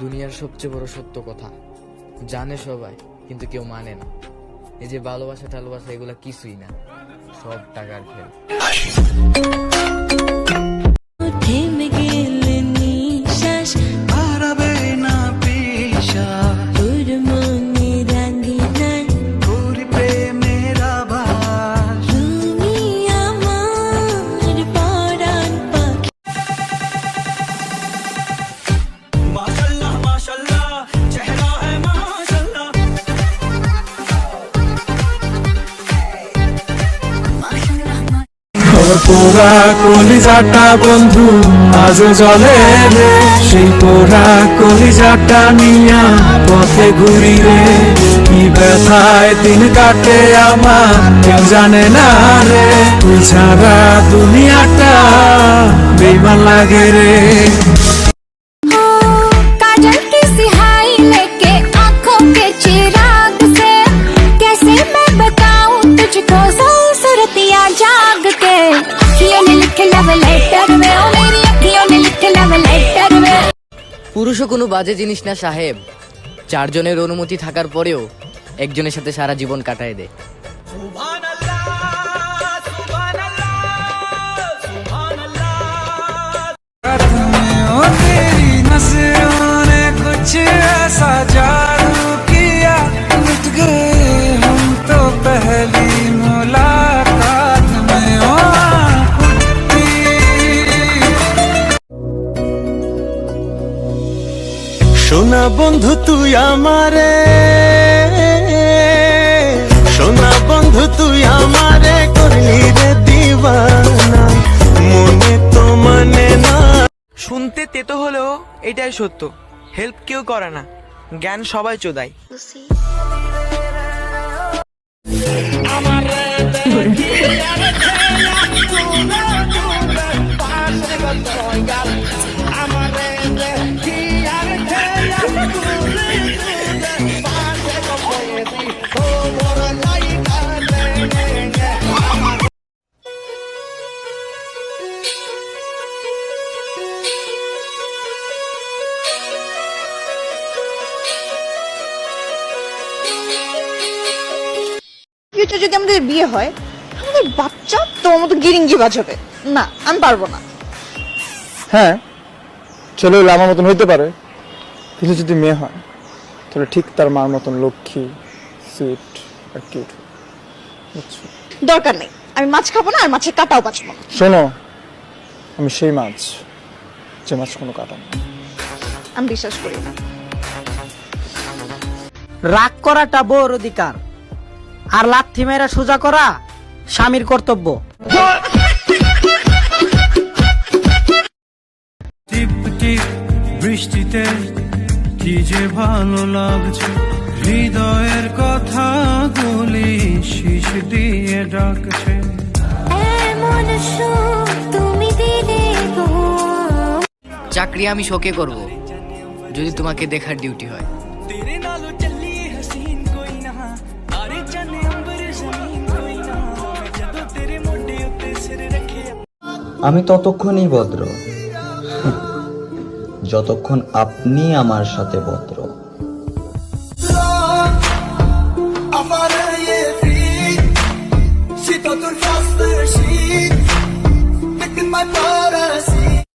দুনিয়ার সবচেয়ে বড় সত্য কথা জানে সবাই, কিন্তু কেউ মানে না। এই যে ভালোবাসা টালোবাসা এগুলা কিছুই না, সব টাকার খেল। পোড়া কলিজাটা বন্ধু আজও জ্বলে রে, সেই পোড়া কলিজাটা নিয়া পথে ঘুরি রে। কি ব্যথায় দিন কাটে আমার কেউ জানে না রে, তুই ছাড়া দুনিয়াটা বেইমান লাগে রে। পুরুষও কোনো বাজে জিনিস না সাহেব, চারজনের অনুমতি থাকার পরেও একজনের সাথে সারা জীবন কাটায় দেয়। সোনা বন্ধু তুই আমারে, সোনা বন্ধু তুই আমারে করলি রে দিওয়ানা, মনে তো মানে না। শুনতে তেতো হলেও এটাই সত্য, হেল্প কেউ করে না, জ্ঞান সবাই চোদায়। যদি আমাদের বিয়ে হয়, আমাদের বাচ্চা তোর মতো গিরিঙ্গি বাজাবে না, আমি পারবো না। হ্যাঁ, ছেলে হলে আমার মতন হইতে পারে, কিন্তু যদি মেয়ে হয় তাহলে ঠিক তার মার মতন লক্ষ্মী, সুইট আর কিউট। দরকার নেই, আমি মাছ খাবো না, আর মাছের কাটাও বাঁচবো না। শোনো, আমি সেই মাছ যে মাছ কোনো কাটা না। আমি বিশ্বাস করি না। রাগ করাটা বউর অধিকার, আর লাথি মেরা সোজা করা স্বামীর কর্তব্য। টিপ টিপ বৃষ্টিতে কি যে ভালো লাগছে, হৃদয়ের কথা গুলি শীষ দিয়ে ডাকছে। চাকরি আমি শোকে করব যদি তোমাকে দেখার ডিউটি হয়। আমি ততক্ষণই ভদ্র যতক্ষণ আপনি আমার সাথে ভদ্র।